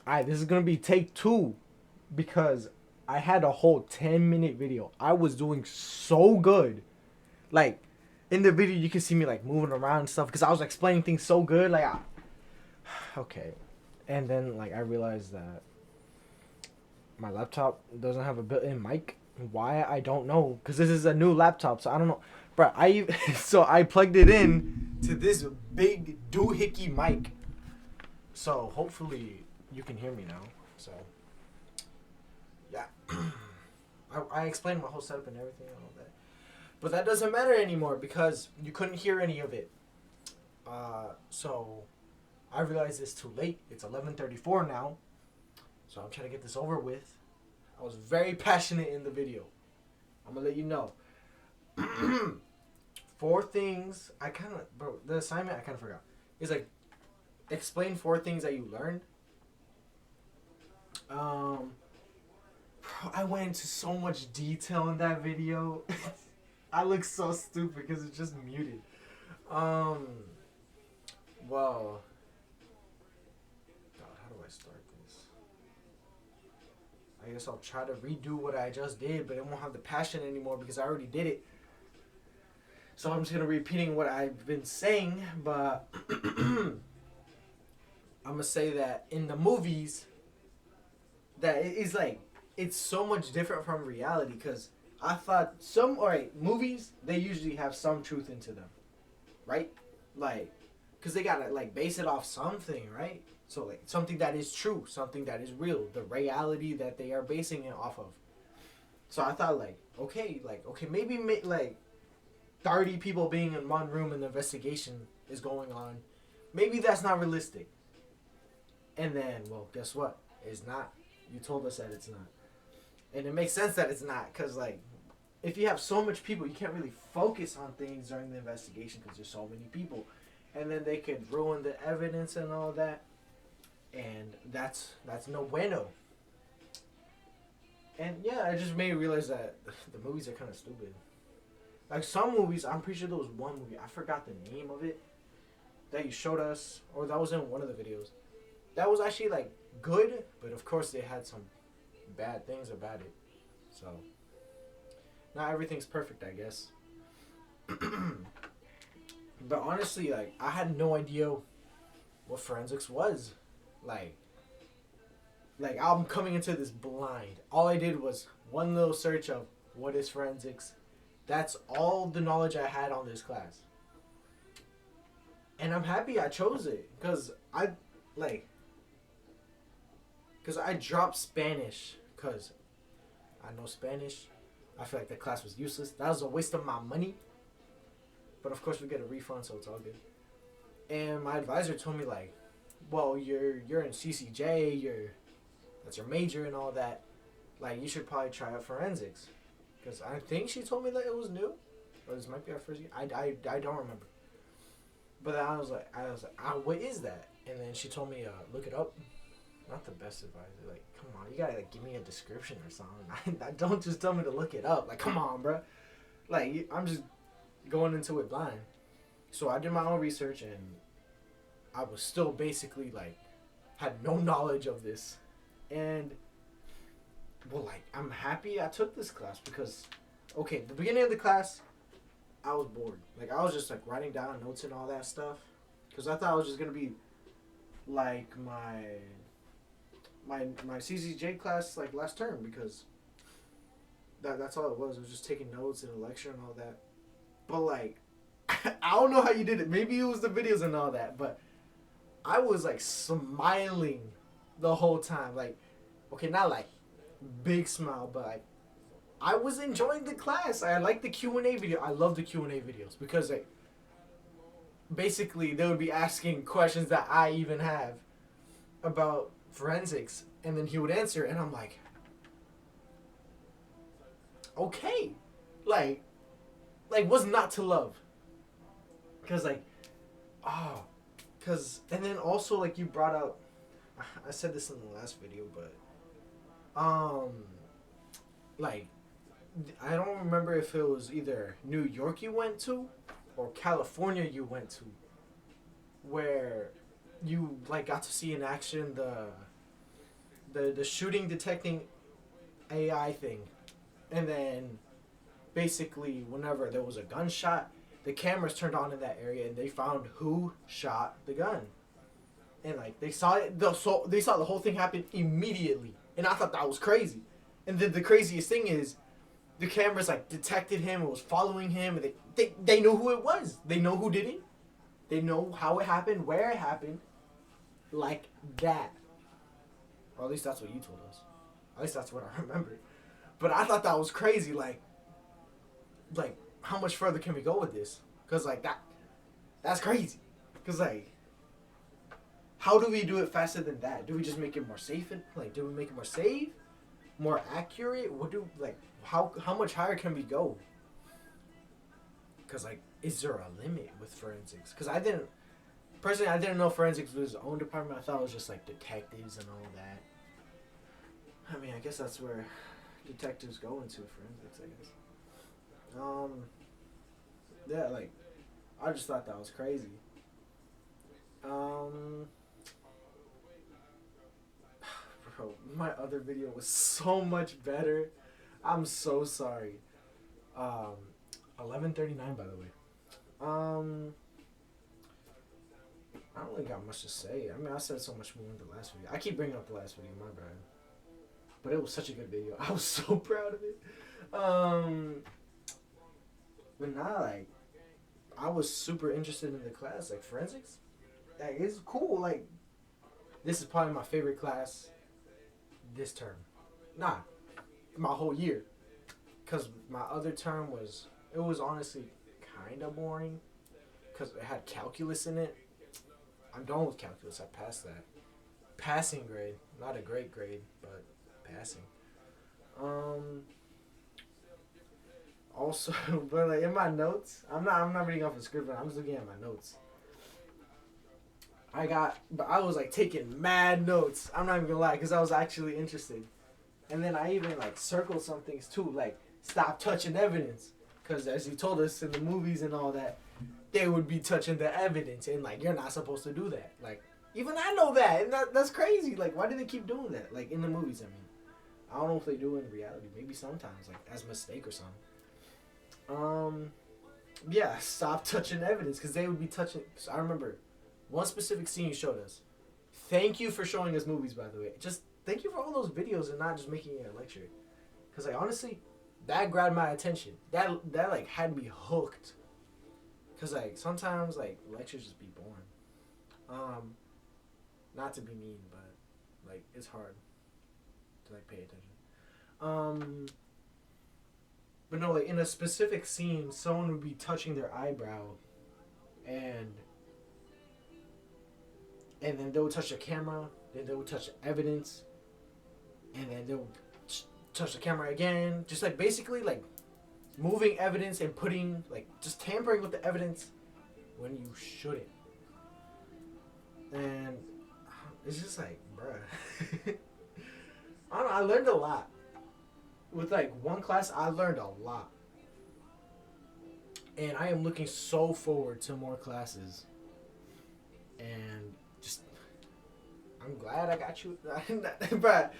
Alright, this is gonna be take two because I had a whole 10-minute video. I was doing so good. Like, in the video, you can see me like moving around and stuff because I was explaining things so good. Okay. And then, like, I realized that my laptop doesn't have a built-in mic. Why? I don't know. Because this is a new laptop, so I don't know. Bro, so I plugged it in to this big doohickey mic. So hopefully you can hear me now. So yeah, I explained my whole setup and everything and all that, but that doesn't matter anymore because you couldn't hear any of it. So I realized it's too late. It's 11:34 now, so I'm trying to get this over with. I was very passionate in the video. I'm gonna let you know. Four things I kind of, bro. The assignment I kind of forgot. It's like explain four things that you learned. Bro, I went into so much detail in that video. I look so stupid because it's just muted. Well, God, how do I start this? I guess I'll try to redo what I just did, but it won't have the passion anymore because I already did it. So I'm just gonna repeating what I've been saying, but I'm gonna say that in the movies, that it is like it's so much different from reality because I thought movies they usually have some truth into them, right? Like, cause they gotta like base it off something, right? So like something that is true, something that is real, the reality that they are basing it off of. So I thought okay, maybe like 30 people being in one room and the investigation is going on. Maybe that's not realistic. And then, well, guess what? It's not. You told us that it's not. And it makes sense that it's not, because, like, if you have so much people, you can't really focus on things during the investigation because there's so many people. And then they could ruin the evidence and all that. And that's no bueno. And, yeah, it just made me realize that the movies are kind of stupid. Like, some movies, I'm pretty sure there was one movie, I forgot the name of it, that you showed us, or that was in one of the videos. That was actually, like, good, but of course they had some bad things about it. So, not everything's perfect, I guess. But honestly, like, I had no idea what forensics was. Like, I'm coming into this blind. All I did was one little search of what is forensics. That's all the knowledge I had on this class. And I'm happy I chose it. Because I dropped Spanish. Because I know Spanish. I feel like the class was useless. That was a waste of my money. But of course we get a refund, so it's all good. And my advisor told me, like, well, you're in CCJ. That's your major and all that. Like, you should probably try out forensics. Because I think she told me that it was new. Or this might be our first year. I don't remember. But then I was like, what is that? And then she told me, look it up. Not the best advisor. Like, come on, you gotta like give me a description or something. I don't just tell me to look it up. Like, come on, bro. Like, I'm just going into it blind. So I did my own research, and I was still basically like had no knowledge of this. And well, like, I'm happy I took this class because, okay, the beginning of the class, I was bored. Like, I was just, like, writing down notes and all that stuff. Because I thought it was just going to be, like, my CCJ class, like, last term. Because that's all it was. It was just taking notes in a lecture and all that. But, like, I don't know how you did it. Maybe it was the videos and all that. But I was, like, smiling the whole time. Like, okay, not, like, big smile, but like, I was enjoying the class. I like the Q&A video. I love the Q&A videos because like, basically they would be asking questions that I even have about forensics, and then he would answer, and I'm like, okay, like what's not to love? Because like, and then also like you brought out, I said this in the last video, but like, I don't remember if it was either New York you went to or California you went to, where you like got to see in action the shooting detecting AI thing, and then basically whenever there was a gunshot, the cameras turned on in that area and they found who shot the gun, and like they saw it. They saw the whole thing happen immediately, and I thought that was crazy. And then the craziest thing is, the cameras like detected him and was following him, and they know who it was. They know who did it. They know how it happened, where it happened, like that. Or at least that's what you told us. At least that's what I remember. But I thought that was crazy. Like how much further can we go with this? Cause like that's crazy. Cause like, how do we do it faster than that? Do we just make it more safe? Do we make it more safe, more accurate? What do how much higher can we go? Cause like, is there a limit with forensics? Cause I didn't know forensics was its own department. I thought it was just like detectives and all that. I mean, I guess that's where detectives go into forensics, I guess. Yeah, like, I just thought that was crazy. Bro, my other video was so much better. I'm so sorry. 11:39, by the way. I don't really got much to say. I mean, I said so much more in the last video. I keep bringing up the last video, my bad. But it was such a good video. I was so proud of it. But now, like, I was super interested in the class. Like, forensics, like, it's cool. Like, this is probably my favorite class this term. Nah, my whole year. Because my other term was honestly kind of boring. Because it had calculus in it. I'm done with calculus. I passed that. Passing grade. Not a great grade, but passing. Also, but like in my notes, I'm not reading off the script, but I'm just looking at my notes. But I was like taking mad notes. I'm not even gonna lie, because I was actually interested. And then I even like circled some things too, like stop touching evidence, because as you told us in the movies and all that, they would be touching the evidence, and like you're not supposed to do that. Like even I know that, and that's crazy. Like why do they keep doing that? Like in the movies, I mean. I don't know if they do it in reality. Maybe sometimes, like as a mistake or something. Yeah, stop touching evidence, because they would be touching. So I remember one specific scene you showed us. Thank you for showing us movies, by the way. Just thank you for all those videos and not just making it a lecture. Because like honestly, that grabbed my attention. That like had me hooked. Because like sometimes like lectures just be boring. Not to be mean, but like it's hard to like pay attention. But no, like in a specific scene, someone would be touching their eyebrow, and then they would touch the camera, then they would touch the evidence, and then they would touch the camera again. Just like basically like moving evidence and putting like just tampering with the evidence when you shouldn't. And it's just like, bruh. I don't know, I learned a lot. With like one class, I learned a lot. And I am looking so forward to more classes. And just, I'm glad I got you. But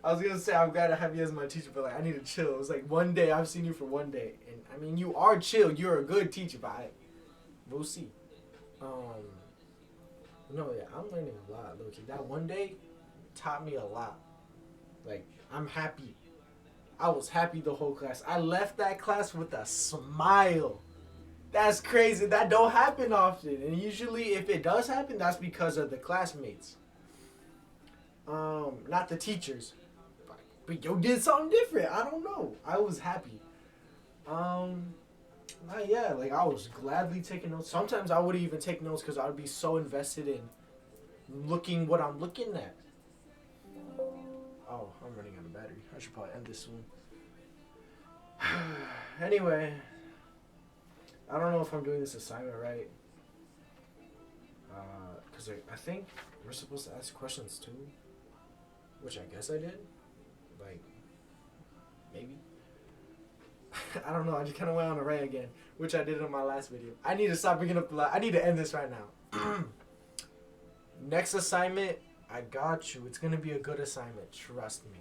I was going to say, I'm glad I have you as my teacher, but like, I need to chill. It was like one day, I've seen you for one day. And I mean, you are chill. You're a good teacher, but we'll see. No, yeah, I'm learning a lot, low-key. That one day taught me a lot. Like, I'm happy. I was happy the whole class. I left that class with a smile. That's crazy. That don't happen often. And usually if it does happen, that's because of the classmates. Not the teachers. But yo did something different. I don't know. I was happy. Yeah, like I was gladly taking notes. Sometimes I wouldn't even take notes because I would be so invested in looking what I'm looking at. Oh, I'm running out of battery. I should probably end this soon. Anyway, I don't know if I'm doing this assignment right. Because I think we're supposed to ask questions too. Which I guess I did. Like, maybe. I don't know. I just kind of went on a rant again. Which I did in my last video. I need to stop bringing up I need to end this right now. Next assignment, I got you. It's gonna be a good assignment. Trust me.